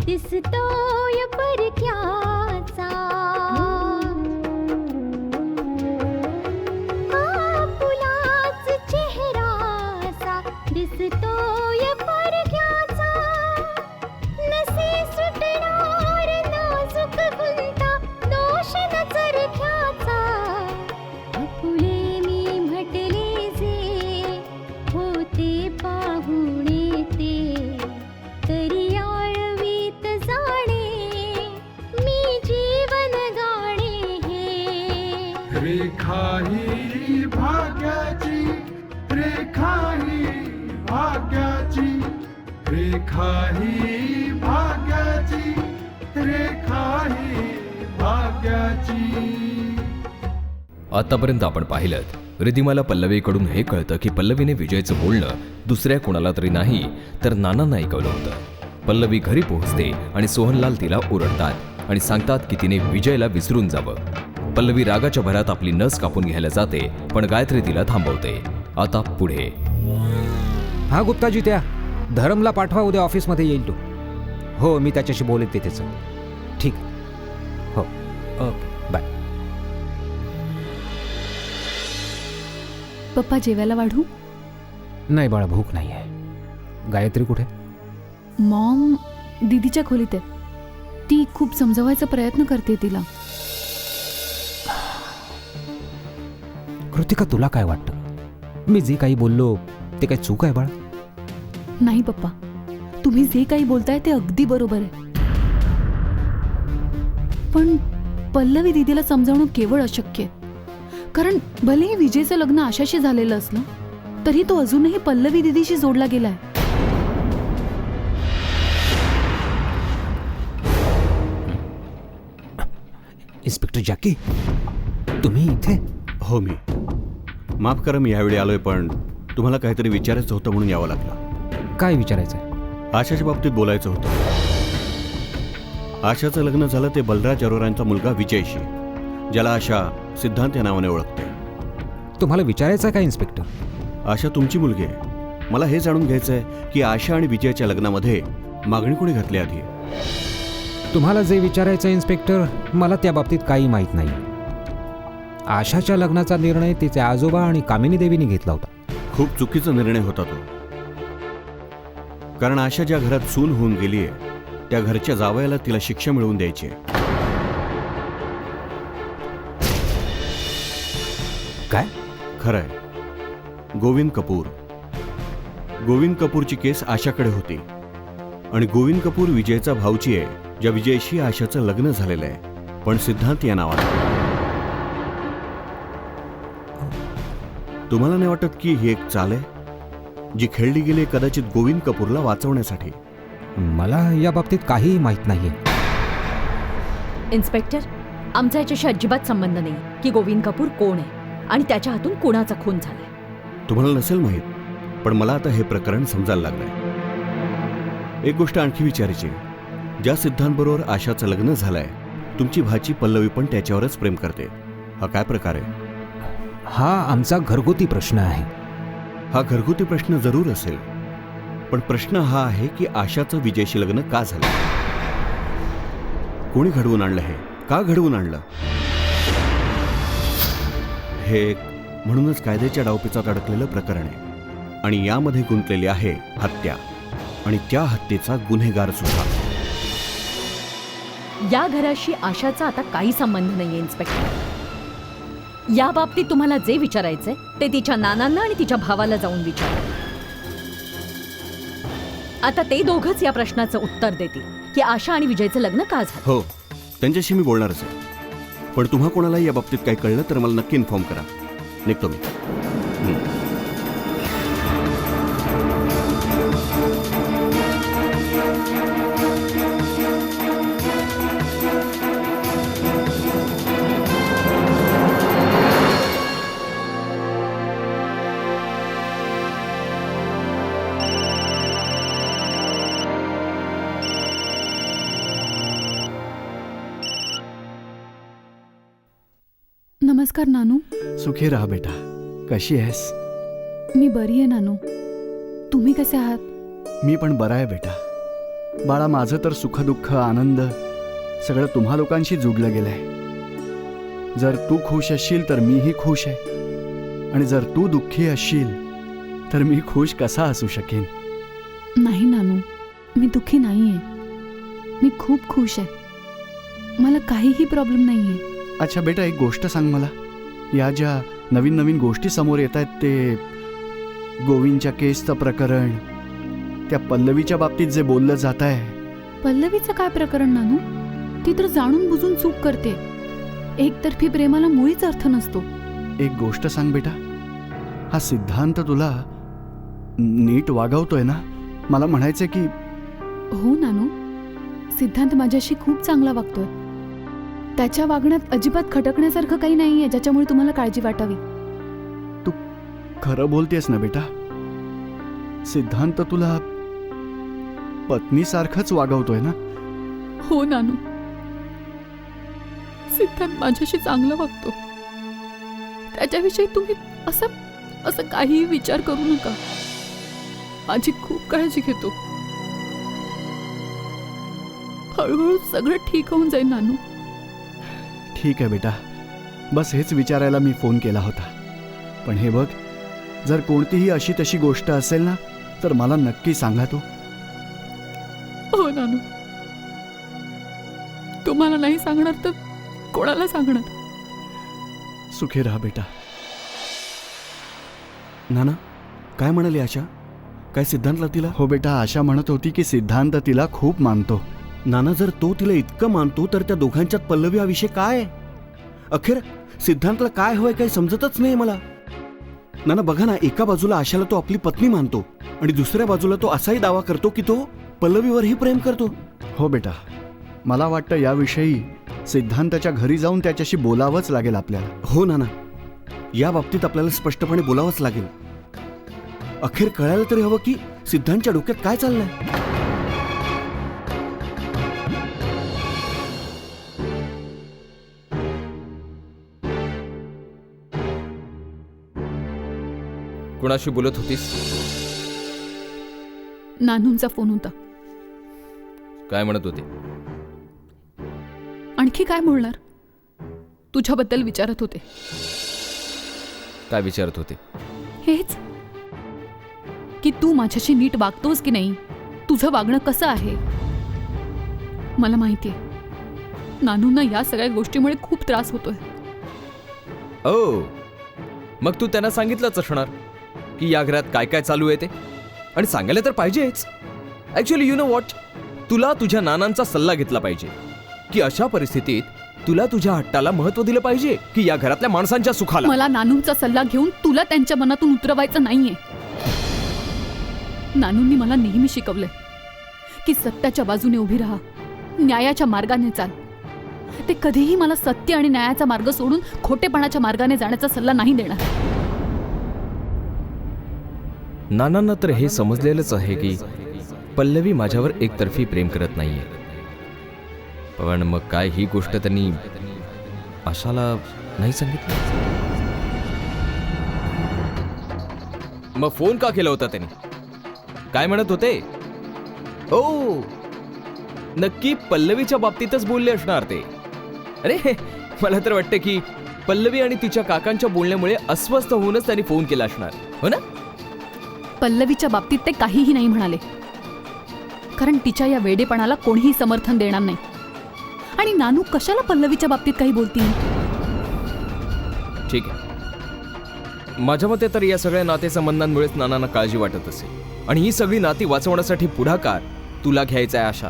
दिसतोय परक्याचा, फुलाच चेहराचा दिसतोय परक्याचा, नसे सुटणार नाजूक गुंता दोष न चरख्याचा, फुले मी म्हटले जे होते पाहुणे ते, तरी रेखा ही भाग्याची, रेखा ही भाग्याची, रेखा ही भाग्याची, रेखा ही भाग्याची. आतापर्यंत आपण पाहिलं रिधिमाला पल्लवीकडून हे कळतं की पल्लवीने विजयचं बोलणं दुसऱ्या कोणाला तरी नाही तर नानांना ऐकवलं होतं. पल्लवी घरी पोहोचते आणि सोहनलाल तिला ओरडतात आणि सांगतात की तिने विजयला विसरून जावं. पल्लवी रागाच्या भरात आपली नस कापून घ्यायला जाते पण गायत्री तिला थांबवते. आता पुढे. हा गुप्ताजी, त्या धरमला पाठवा, उद्या ऑफिसमध्ये येईल तो. हो, मी त्याच्याशी बोलेन ते त्याचं. ठीक. हो, ओके, बाय. पप्पा जेवायला वाढू? नाही बाळा, भूक नाही आहे. गायत्री कुठे? मॉम दीदीच्या खोलीत आहे. ती खूप समजवायचा प्रयत्न करते तिला. कृतिका, तुला काय वाटतं? मी जे काही बोललो ते काही चूक आहे बाळा? नाही पप्पा, तुम्ही जे काही बोलताय ते अगदी बरोबर आहे. पण पल्लवी दीदीला समजावणं केवळ अशक्य आहे. कारण भलेही विजयचं लग्न आशाशी झालेलं असलं तरी तो अजूनही पल्लवी दीदीशी जोडला गेलाय. इन्स्पेक्टर जॅकी, तुम्ही इथे? हो, मी माफ करा, मी यावेळी आलोय, पण तुम्हाला काहीतरी विचारायचं होतं म्हणून यावं लागलं. काय विचारायचं? आशाच्या बाबतीत बोलायचं होतं. आशाचं लग्न झालं ते बलराज अरोरांचा मुलगा विजयशी, ज्याला आशा सिद्धांत या नावाने ओळखते. तुम्हाला विचारायचं आहे का इन्स्पेक्टर? आशा तुमची मुलगी आहे. मला हे जाणून घ्यायचं आहे की आशा आणि विजयाच्या लग्नामध्ये मागणी कोणी घातली आधी? तुम्हाला जे विचारायचं इन्स्पेक्टर, मला त्या बाबतीत काही माहीत नाही. आशाच्या लग्नाचा निर्णय तिचे आजोबा आणि कामिनी देवीने घेतला होता. खूप चुकीचा निर्णय होता तो. कारण आशा ज्या घरात सून होऊन गेलीये त्या घरच्या जावयाला तिला शिक्षा मिळवून द्यायची आहे. काय? खरंय. गोविंद कपूरची केस आशाकडे होती आणि गोविंद कपूर विजयचा भाऊची आहे, ज्या विजयशी आशाचं लग्न झालेलं आहे, पण सिद्धांत या नावाने. तुम्हाला नाही वाटत की ही एक चाल आहे जी खेळली गेली कदाचित गोविंद कपूरला वाचवण्यासाठी? मला या बाबतीत काहीही माहीत नाहीये. इन्स्पेक्टर, आमचा याच्याशी अजिबात संबंध नाही की गोविंद कपूर कोण आहे आणि त्याच्या हातून कोणाचा खून झालाय. तुम्हाला नसेल माहीत, पण मला आता हे प्रकरण समजायला लागलंय. एक गोष्ट आणखी विचारायची. ज्या सिद्धांतबरोबर आशाचं लग्न झालंय, तुमची भाची पल्लवी पण त्याच्यावरच प्रेम करते. हा काय प्रकार आहे? हा आमचा घरगुती प्रश्न आहे. हा घरगुती प्रश्न जरूर असेल, पण प्रश्न हा आहे की आशाचं विजयशी लग्न का झालं? कोणी घडवून आणलं? हे का घडवून आणलं? हे म्हणूनच कायद्याच्या डावपेचात अडकलेलं प्रकरण आहे आणि यामध्ये गुंतलेली आहे हत्या आणि त्या हत्येचा गुन्हेगार सुद्धा. या घराशी आशाचा आता काही संबंध नाहीये इन्स्पेक्टर. या बाबतीत तुम्हाला जे विचारायचंय ते तिच्या नानांना आणि तिच्या भावाला जाऊन विचारा. आता ते दोघंच या प्रश्नाचं उत्तर देतील की आशा आणि विजयचं लग्न का झालं. हो, त्यांच्याशी मी बोलणारच आहे. पण तुम्हा कोणालाही या बाबतीत काही कळलं तर मला नक्की इन्फॉर्म करा. निघतो मी. नमस्कार नानू. सुखी राहा बेटा. कशी आहेस? मी बरी आहे नानू. तुम्ही कसे आहात? मी पण बरा आहे बेटा. बाळा, माझं तर सुखदुःख आनंद सगळं तुम्हा लोकांशी जुडलं गेलंय. जर तू खुश असशील तर मीही खुश आहे, आणि जर तू दुःखी असशील तर मी खुश कसा असू शकेन? नाही नानू, मी दुःखी नाही आहे. मी खूप खुश आहे. मला काहीही प्रॉब्लेम नाही आहे. अच्छा बेटा, एक गोष्ट सांग मला. या ज्या नवीन नवीन गोष्टी समोर येत आहेत, ते गोविंदच्या केसचं प्रकरण, त्या पल्लवीच्या बाबतीत जे बोललं जात आहे. पल्लवीचं काय प्रकरण नानू? ती तर जाणून बुजून चूक करते. एकतर्फी प्रेमाला मुळीच अर्थ नसतो. एक गोष्ट सांग बेटा, हा सिद्धांत तुला नीट वागवतोय ना? मला म्हणायचंय की. हो नानू, सिद्धांत माझ्याशी खूप चांगला वागतोय. त्याच्या वागण्यात अजिबात खटकण्यासारखं काही नाहीये ज्याच्यामुळे तुम्हाला काळजी वाटावी. तू खरं बोलतेस ना बेटा? सिद्धांत तुला पत्नीसारखंच वागवतोय ना? हो नानू, सिद्धांत माझ्याशी चांगला वागतो. त्याच्याविषयी तुम्ही असं काहीही विचार करू नका. माझी खूप काळजी घेतो. हळूहळू सगळं ठीक होऊन जाईल नानू. ठीक आहे बेटा, बस हेच विचारायला मी फोन केला होता. पण हे बघ, जर कोणतीही अशी तशी गोष्ट असेल ना तर मला नक्की सांगा तू. हो नानू, तुम्हाला नाही सांगणार तर कोणाला सांगणार? सुखी राहा बेटा. नाना, काय म्हणाली आशा? काय सिद्धांतला तिला? हो बेटा, आशा म्हणत होती की सिद्धांत तिला खूप मानतो. नाना, जर तो तिला इतकं मानतो तर त्या दोघांच्यात पल्लवी हा विषय काय? अखेर सिद्धांतला काय हवंय काही समजतच नाही मला. नाना बघा ना, एका बाजूला आशाला तो आपली पत्नी मानतो आणि दुसऱ्या बाजूला तो असाही दावा करतो की तो पल्लवीवरही प्रेम करतो. हो बेटा, मला वाटतं याविषयी सिद्धांताच्या घरी जाऊन त्याच्याशी बोलावंच लागेल आपल्याला. हो नाना, या बाबतीत आपल्याला स्पष्टपणे बोलावंच लागेल. अखेर कळायला तरी हवं की सिद्धांतच्या डोक्यात काय चाललंय. कुणाशी बोलत होतीस? नानूंचा फोन होता. काय म्हणत होते? आणखी काय बोलणार? तुझ्याबद्दल विचारत होते. काय विचारत होते? हेच की तू माझ्याशी नीट वागतोस की नाही, तुझं वागणं कसं आहे. मला माहितीये नानूंना या सगळ्या गोष्टीमुळे खूप त्रास होतोय. ओ, मग तू त्यांना सांगितलंच असणार की या घरात काय काय चालू आहे ते. आणि सांगायला तर पाहिजेच. ऍक्च्युअली यू नो व्हॉट, तुला तुझ्या नानांचा सल्ला घेतला पाहिजे की अशा परिस्थितीत तुला तुझ्या हट्टाला महत्व दिलं पाहिजे की या घरातल्या माणसांच्या सुखाला. मला नानूंचा सल्ला घेऊन तुला त्यांच्या मनातून उतरवायचं नाहीये. नानूंनी मला नेहमी शिकवलंय की सत्याच्या बाजूने उभी राहा, न्यायाच्या मार्गाने चाल. ते कधीही मला सत्य आणि न्यायाचा मार्ग सोडून खोटेपणाच्या मार्गाने जाण्याचा सल्ला नाही देणार. नानांना तर हे समजलेलंच आहे की पल्लवी माझ्यावर एकतर्फी प्रेम करत नाहीये. पण मग काय ही गोष्ट त्यांनी आशाला नाही सांगितलं? मग फोन का केला होता त्यांनी? काय म्हणत होते? ओ, नक्की पल्लवीच्या बाबतीतच बोलले असणार ते. अरे, मला तर वाटतं की पल्लवी आणि तिच्या काकांच्या बोलण्यामुळे अस्वस्थ होऊनच त्यांनी फोन केला असणार, हो ना? पल्लवीच्या बाबतीत ते काहीही नाही म्हणाले, कारण तिच्या या वेडेपणाला कोणीही समर्थन देणार नाही. आणि नानू कशाला पल्लवीच्या बाबतीत काही बोलतील? ठीक आहे, माझ्या मते तर या सगळ्या नातेसंबंधांमुळेच नानांना काळजी वाटत असेल आणि ही सगळी नाती वाचवण्यासाठी पुढाकार तुला घ्यायचा आहे आशा.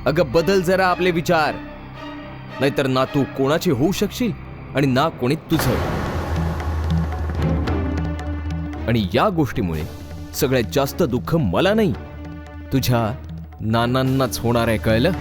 अगं बदल जरा आपले विचार, नाहीतर ना तू कोणाची होऊ शकशील आणि ना कोणी तुझं. आणि या गोष्टीमुळे सगळ्यात जास्त दुःख मला नाही, तुझ्या नानांनाच होणार आहे, कळलं?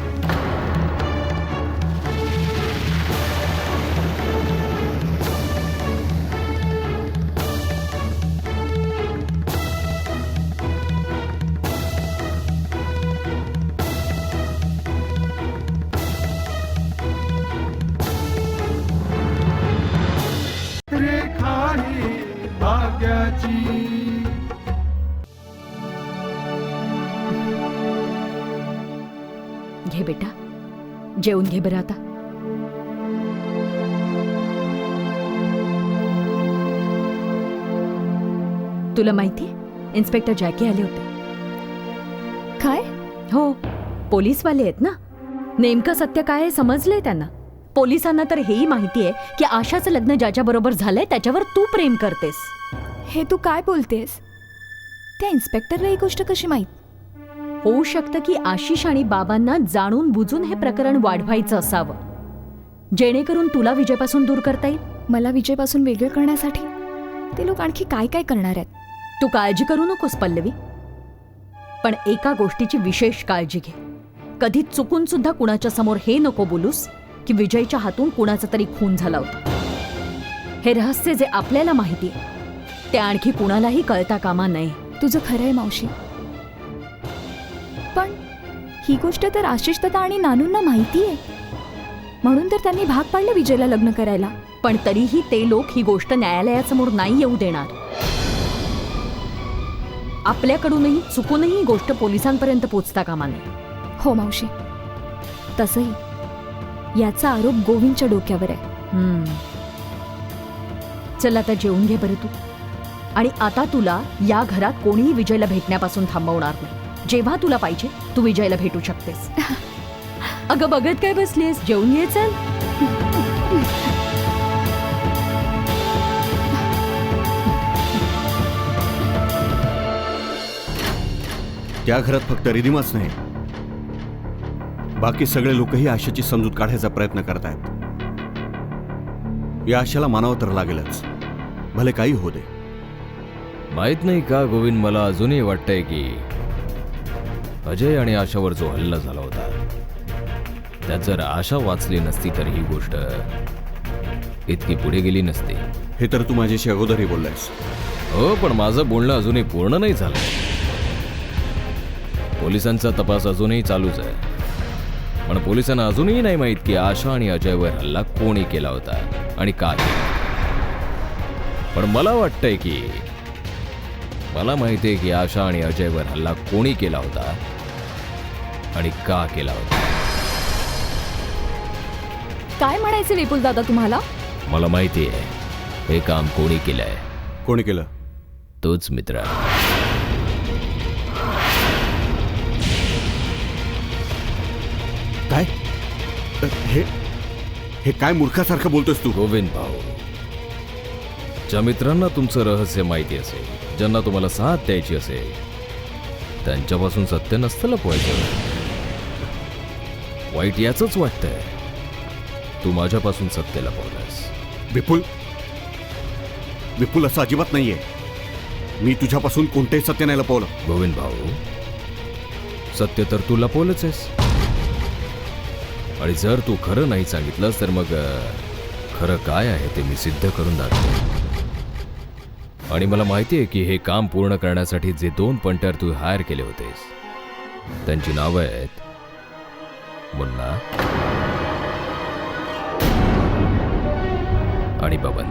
घे बेटा, जेवून घे बरं आता. तुला माहितीये इन्स्पेक्टर जॅकी आले होते. काय? हो, पोलीसवाले आहेत ना. नेमकं सत्य काय आहे समजलंय त्यांना. पोलिसांना तर हेही माहितीये की आशाचं लग्न ज्याच्याबरोबर झालंय त्याच्यावर तू प्रेम करतेस. हे तू काय बोलतेस? त्या इन्स्पेक्टरला ही गोष्ट कशी माहीत? होऊ शकतं की आशिष आणि बाबांना जाणून बुजून हे प्रकरण वाढवायचं असावं, जेणेकरून तुला विजयपासून दूर करता येईल. मला विजयपासून वेगळं करण्यासाठी ते लोक आणखी काय काय करणार आहेत? तू काळजी करू नकोस पल्लवी, पण एका गोष्टीची विशेष काळजी घे. कधी चुकून सुद्धा कुणाच्या समोर हे नको बोलूस की विजयच्या हातून कुणाचा तरी खून झाला होता. हे रहस्य जे आपल्याला माहिती आहे ते आणखी कुणालाही कळता कामा नये. तुझं खरं आहे मावशी, पण ही गोष्ट तर आशिष दादा आणि नानूंना माहिती आहे, म्हणून तर त्यांनी भाग पाडलं विजयला लग्न करायला. पण तरीही ते लोक ही गोष्ट न्यायालयासमोर नाही येऊ देणार. आपल्याकडूनही चुकूनही ही गोष्ट पोलिसांपर्यंत पोचता कामा नये. हो मावशी, तसंही याचा आरोप गोविंदच्या डोक्यावर आहे. चल आता जेवून घे बरं तू. आणि आता तुला या घरात कोणीही विजयला भेटण्यापासून थांबवणार नाही. जेव्हा तुला पाहिजे तू विजयला भेटू शकतेस. अगं बघत काय बसलीस, जेवून ये चल. त्या घरात फक्त रिधिमाच नाही, बाकी सगळे लोकही आशाची समजूत काढायचा प्रयत्न करतायत. या आशाला मानावं तर लागेलच, भले काही होऊ दे. माहित नाही का गोविंद, मला अजूनही वाटतंय की अजय आणि आशावर जो हल्ला झाला होता त्यात जर आशा वाचली नसती तर ही गोष्ट इतकी पुढे गेली नसती. हे तर तू माझ्याशी अगोदरही बोललायस. हो, पण माझं बोलणं अजूनही पूर्ण नाही झालं. पोलिसांचा तपास अजूनही चालूच आहे, पण पोलिसांना अजूनही नाही माहीत की आशा आणि अजयवर हल्ला कोणी केला होता आणि का केला. पण मला वाटतंय की मला माहिती आहे की आशा आणि अजयवर हल्ला कोणी केला होता आणि का केला होता. काय म्हणायचे विपुल दादा तुम्हाला? मला माहिती आहे हे काम कोणी केलंय. कोणी केलं? तोच मित्र. काय? हे काय मूर्खासारखं बोलतोस तू? गोविंद भाऊ, ज्या मित्रांना तुमचं रहस्य माहिती असेल, ज्यांना तुम्हाला साथ द्यायची असेल, त्यांच्यापासून सत्य नसतं लपवायचं. वाईट याचंच वाटतंय तू माझ्यापासून सत्य लपवलंस. विपुल असं अजिबात नाहीये. मी तुझ्यापासून कोणतेही सत्य नाही लपवलं. गोविंद भाऊ, सत्य तर तू लपवलंच आहेस, आणि जर तू खरं नाही सांगितलंस तर मग खरं काय आहे ते मी सिद्ध करून दाखवतो. आणि मला माहिती आहे की हे काम पूर्ण करण्यासाठी जे 2 पंटर तू हायर केले होतेस त्यांची नावं आहेत मुन्ना आणि बबन.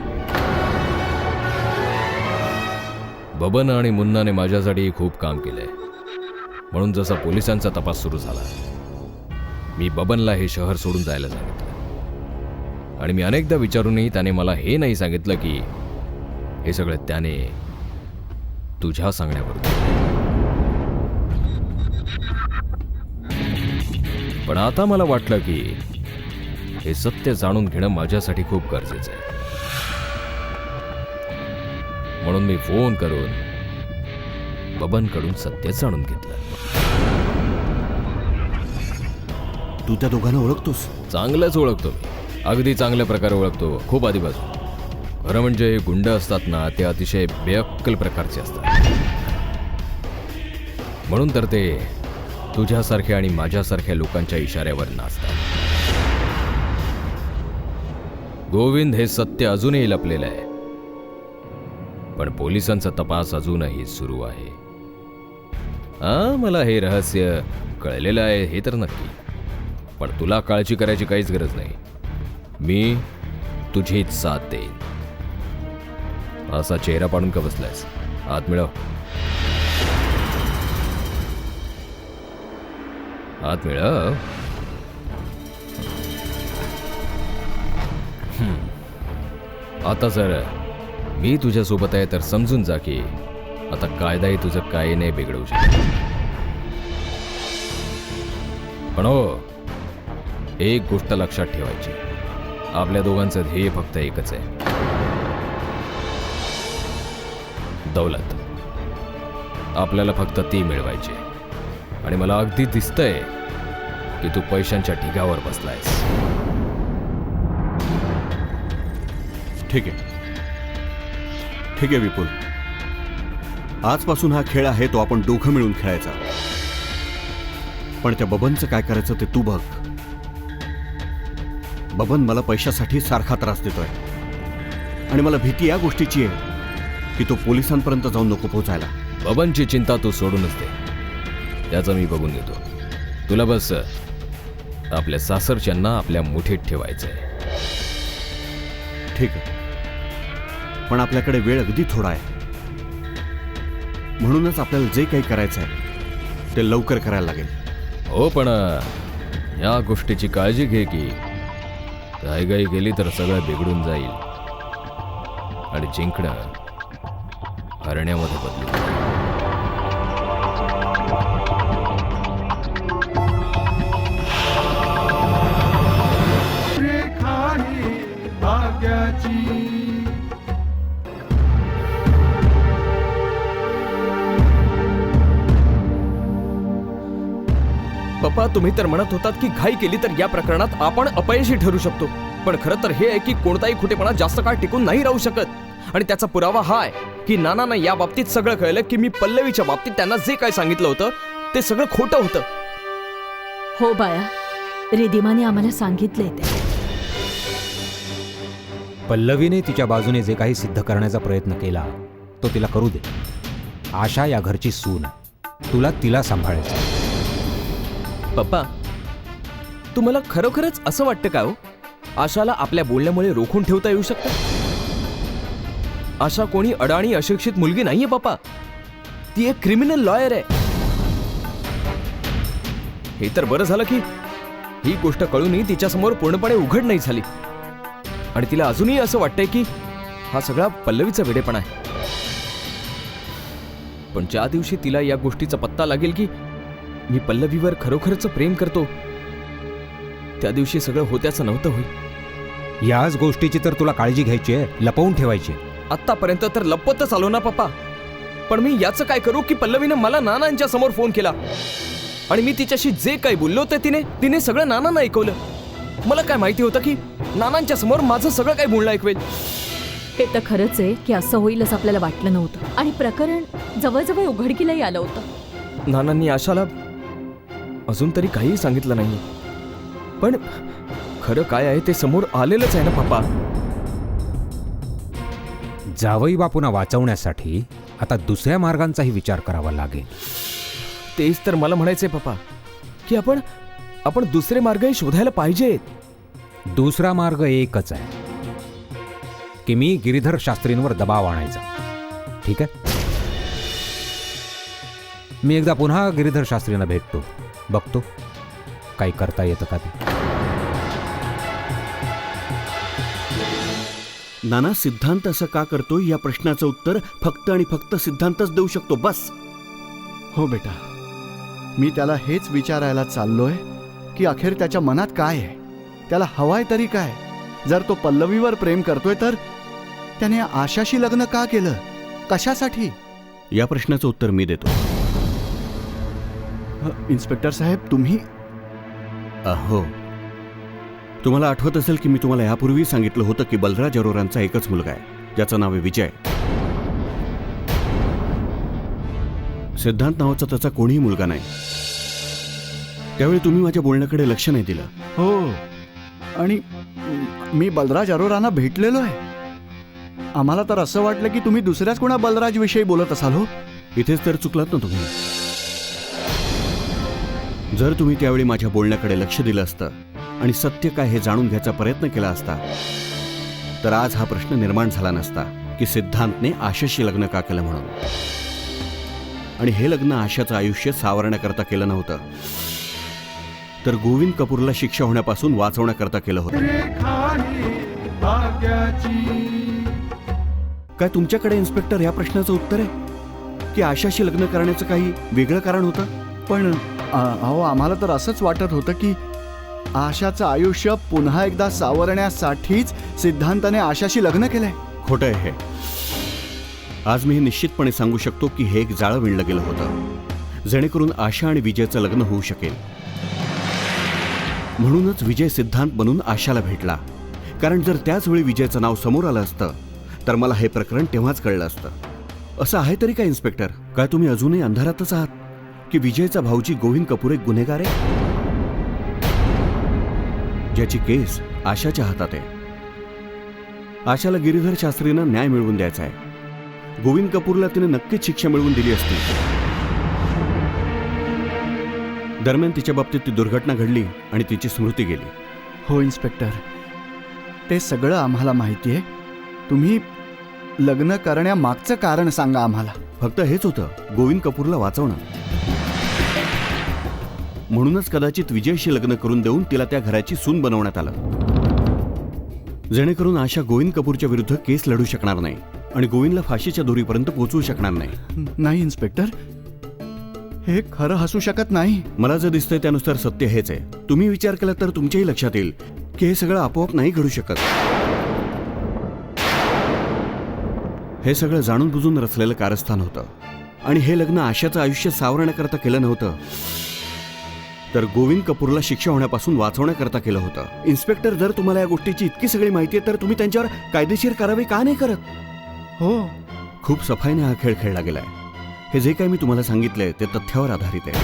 बबन आणि मुन्नाने माझ्यासाठी खूप काम केलंय, म्हणून जसा पोलिसांचा तपास सुरू झाला मी बबनला हे शहर सोडून जायला सांगितलं. आणि मी अनेकदा विचारूनही त्याने मला हे नाही सांगितलं की हे सगळं त्याने तुझ्या सांगण्यावर. पण आता मला वाटलं की हे सत्य जाणून घेणं माझ्यासाठी खूप गरजेचं आहे. म्हणून मी फोन करून बबनकडून सत्य जाणून घेतलं. तू त्या दोघांना ओळखतोस? चांगलंच ओळखतो मी, अगदी चांगल्या प्रकारे ओळखतो, खूप आधीपासून. खरं म्हणजे हे गुंड असतात ना, ते अतिशय बेअक्कल प्रकारचे असतात. म्हणून तर ते तुझ्यासारख्या आणि माझ्यासारख्या लोकांच्या इशाऱ्यावर नाचतात. गोविंद हे सत्य अजूनही लपलेलं आहे, पण पोलिसांचा तपास अजूनही सुरू आहे. मला हे रहस्य कळलेलं आहे हे तर नक्की, पण तुला काळजी करायची काहीच गरज नाही. मी तुझीच साथ देईन. असा चेहरा पाडून का बसलायस? हात मिळव, हात मिळव. आता जर मी तुझ्यासोबत आहे तर समजून जा की आता कायदाही तुझं काही नाही बिघडवू शकत. पण हो, एक गोष्ट लक्षात ठेवायची, आपल्या दोघांचं ध्येय फक्त एकच आहे, दौलत. आपल्याला फक्त ती मिळवायची. आणि मला अगदी दिसतंय की तू पैशांच्या ढिगावर बसलायस. ठीक आहे, ठीक आहे विपुल, आजपासून हा खेळ आहे तो आपण दोघं मिळून खेळायचा. पण त्या बबनचं काय करायचं ते तू बघ. बबन मला पैशासाठी सारखा त्रास देतोय आणि मला भीती या गोष्टीची आहे की तो पोलिसांपर्यंत जाऊन नको पोहोचायला. बबनची चिंता तू सोडूनच दे, त्याचं मी बघून घेतो. तुला बस आपल्या सासरच्यांना आपल्या मुठीत ठेवायचंय. ठीक आहे, पण आपल्याकडे वेळ अगदी थोडा आहे. म्हणूनच आपल्याला जे काही करायचं आहे ते लवकर करायला लागेल. हो, पण या गोष्टीची काळजी घे की घाईघाई गेली तर सगळं बिघडून जाईल आणि जिंकणं हरण्यामध्ये बदलून जाईल. पप्पा, तुम्ही तर म्हणत होतात की घाई केली तर या प्रकरणात आपण अपयशी ठरू शकतो. पण खरं तर हे आहे की कोणताही खोटेपणा जास्त काळ टिकून नाही राहू शकत. आणि त्याचा पुरावा हा आहे की नानांना या बाबतीत सगळं कळलं की मी पल्लवीच्या बाबतीत त्यांना जे काय सांगितलं होतं ते सगळं खोटं होतं. हो बाया, रिधिमाने आम्हाला सांगितलंय ते. पल्लवीने तिच्या बाजूने जे काही सिद्ध करण्याचा प्रयत्न केला तो तिला करू दे. आशा या घरची सून, तुला तिला सांभाळायचं. पप्पा, तुम्हाला खरोखरच असं वाटतं का हो, आशाला आपल्या बोलण्यामुळे रोखून ठेवता येऊ शकतं? आशा कोणी अडाणी अशिक्षित मुलगी नाहीये पप्पा, ती एक क्रिमिनल लॉयर आहे. हे तर बरं झालं की ही गोष्ट कळूनही तिच्यासमोर पूर्णपणे उघड नाही झाली. आणि तिला अजूनही असं वाटतंय की हा सगळा पल्लवीचा वेडेपणा आहे. पण ज्या दिवशी तिला या गोष्टीचा पत्ता लागेल की मी पल्लवीवर खरोखरच प्रेम करतो, त्या दिवशी सगळं होत्याचं नव्हतं होईल. याच गोष्टीची तर तुला काळजी घ्यायची आहे, लपवून ठेवायची. आत्तापर्यंत तर लपवतच आलो ना पप्पा. पण मी याचं काय करू की पल्लवीनं मला नानांच्या समोर फोन केला आणि मी तिच्याशी जे काही बोललो ते तिने सगळं नानांना ऐकवलं. मला काय माहिती होतं की नानांच्या समोर माझं सगळं काही बोलणं ऐकवेल. हे तर खरंच आहे की असं होईल असं आपल्याला वाटलं नव्हतं आणि प्रकरण जवळजवळ उघडकीलाही आलं होतं. नानांनी आशाला अजून तरी काहीही सांगितलं नाही, पण खरं काय आहे ते समोर आलेलंच आहे ना पप्पा. जावई बापूंना वाचवण्यासाठी आता दुसऱ्या मार्गांचाही विचार करावा लागेल. तेच तर मला म्हणायचंय पप्पा की आपण दुसरे मार्गही शोधायला पाहिजेत. दुसरा मार्ग एकच आहे की मी गिरीधर शास्त्रींवर दबाव आणायचा. ठीक आहे, मी एकदा पुन्हा गिरीधर शास्त्रींना भेटतो, बघतो काही करता येतं का ते. नाना, सिद्धांत असं का करतो या प्रश्नाचं उत्तर फक्त आणि फक्त सिद्धांतच देऊ शकतो, बस. हो बेटा, मी त्याला हेच विचारायला चाललोय की अखेर त्याच्या मनात काय आहे, त्याला हवाय तरी काय. जर तो पल्लवीवर प्रेम करतोय तर त्याने आशाशी लग्न का केलं, कशासाठी? या प्रश्नाचं उत्तर मी देतो. इन्स्पेक्टर साहेब, तुम्ही हो, तुम्हाला आठवत असेल की मी तुम्हाला यापूर्वी सांगितलं होतं की बलराज अरोरांचा एकच मुलगा आहे, ज्याचं नाव आहे विजय. सिद्धांत नावाचा त्याचा कोणीही मुलगा नाही. त्यावेळी तुम्ही माझ्या बोलण्याकडे लक्ष नाही दिलं. हो, आणि मी बलराज अरोरांना भेटलेलो आहे. आम्हाला तर असं वाटलं की तुम्ही दुसऱ्याच कोणा बलराज विषयी बोलत असाल. हो, इथेच तर चुकलात ना तुम्ही. जर तुम्ही त्यावेळी माझ्या बोलण्याकडे लक्ष दिलं असतं आणि सत्य काय हे जाणून घ्यायचा प्रयत्न केला असता तर आज हा प्रश्न निर्माण झाला नसता की सिद्धांतने आशाशी लग्न का केलं म्हणून. आणि हे लग्न आशाचं आयुष्य सावरण्याकरता केलं नव्हतं, तर गोविंद कपूरला शिक्षा होण्यापासून वाचवण्याकरता केलं होतं. काय तुमच्याकडे इन्स्पेक्टर या प्रश्नाचं उत्तर आहे की आशाशी लग्न करण्याचं काही वेगळं कारण होतं? पण अहो, आम्हाला तर असंच वाटत होतं की आशाचं आयुष्य पुन्हा एकदा सावरण्यासाठीच सिद्धांताने आशाशी लग्न केलंय. खोटं आहे हे. आज मी हे निश्चितपणे सांगू शकतो की हे एक जाळं विणलं गेलं होतं, जेणेकरून आशा आणि विजयचं लग्न होऊ शकेल. म्हणूनच विजय सिद्धांत बनून आशाला भेटला, कारण जर त्याच वेळी विजयचं नाव समोर आलं असतं तर मला हे प्रकरण तेव्हाच कळलं असतं. असं आहे तरी काय इन्स्पेक्टर? काय तुम्ही अजूनही अंधारातच आहात की विजयचा भाऊजी गोविंद कपूर एक गुन्हेगार आहे, ज्याची केस आशाच्या हातात आहे? आशाला गिरीधर शास्त्रींना न्याय मिळवून द्यायचा आहे. गोविंद कपूरला तिने नक्कीच शिक्षा मिळवून दिली असती. दरम्यान तिच्या बाबतीत ती दुर्घटना घडली आणि तिची स्मृती गेली. हो इन्स्पेक्टर, ते सगळं आम्हाला माहिती आहे. तुम्ही लग्न करण्यामागचं कारण सांगा आम्हाला. फक्त हेच होतं, गोविंद कपूरला वाचवणं. म्हणूनच कदाचित विजयशी लग्न करून देऊन तिला त्या घराची सून बनवण्यात आलं, जेणेकरून आशा गोविंद कपूरच्या विरुद्ध केस लढू शकणार नाही आणि गोविंदला फाशीच्या दोरीपर्यंत पोहोचवू शकणार नाही. नाही इन्स्पेक्टर, हे खरं असू शकत नाही. मला जे दिसतंय त्यानुसार सत्य हेच आहे. तुम्ही विचार केला तर तुमच्याही लक्षात येईल की हे सगळं आपोआप नाही घडू शकत. हे सगळं जाणून बुजून रचलेलं कारस्थान होतं आणि हे लग्न आशाचं आयुष्य सावरण्याकरता केलं नव्हतं, तर गोविंद कपूरला शिक्षा होण्यापासून वाचवण्याकरता केलं होतं. इन्स्पेक्टर, जर तुम्हाला या गोष्टीची इतकी सगळी माहिती आहे तर तुम्ही त्यांच्यावर कायदेशीर कारवाई का नाही करत? हो, खूप सफाईने हा खेळ खेळला गेलाय. हे जे काही मी तुम्हाला सांगितलंय ते तथ्यावर आधारित आहे,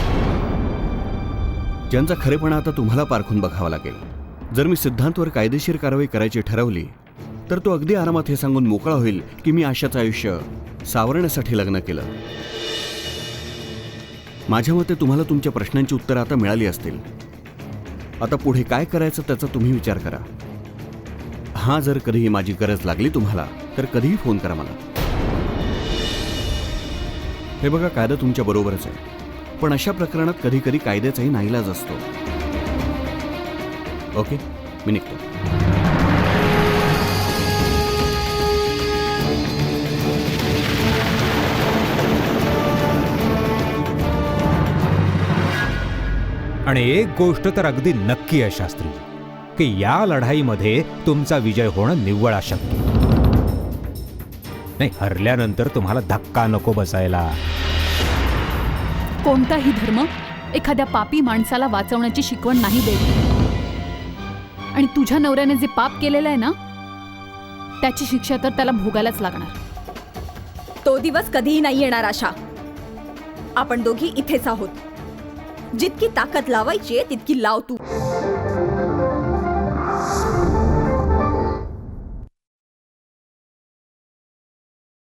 ज्यांचा खरेपणा आता तुम्हाला पारखून बघावा लागेल. जर मी सिद्धांतवर कायदेशीर कारवाई करायची ठरवली तर तो अगदी आरामात हे सांगून मोकळा होईल की मी आशाचं आयुष्य सावरण्यासाठी लग्न केलं. माझ्या मते तुम्हाला तुमच्या प्रश्नांची उत्तरं आता मिळाली असतील. आता पुढे काय करायचं त्याचा तुम्ही विचार करा. हां, जर कधीही माझी गरज लागली तुम्हाला तर कधीही फोन करा मला. हे बघा, कायदा तुमच्या बरोबरच आहे, पण अशा प्रकरणात कधी कधी कायद्याचाही नाईलाज असतो. ओके, मी निघतो. आणि एक गोष्ट तर अगदी नक्की आहे शास्त्री, की या लढाईमध्ये तुमचा विजय होणं निव्वळ अशक्य. नाही, हरल्यानंतर तुम्हाला धक्का नको बसायला. कोणताही धर्म एखाद्या पापी माणसाला वाचवण्याची शिकवण नाही देत. आणि तुझ्या नवऱ्याने जे पाप केलेलं आहे ना, त्याची शिक्षा तर त्याला भोगायलाच लागणार. तो दिवस कधीही नाही येणार आशा. आपण दोघी इथेच आहोत. जितकी ताकद लावायची तितकी लाव तू.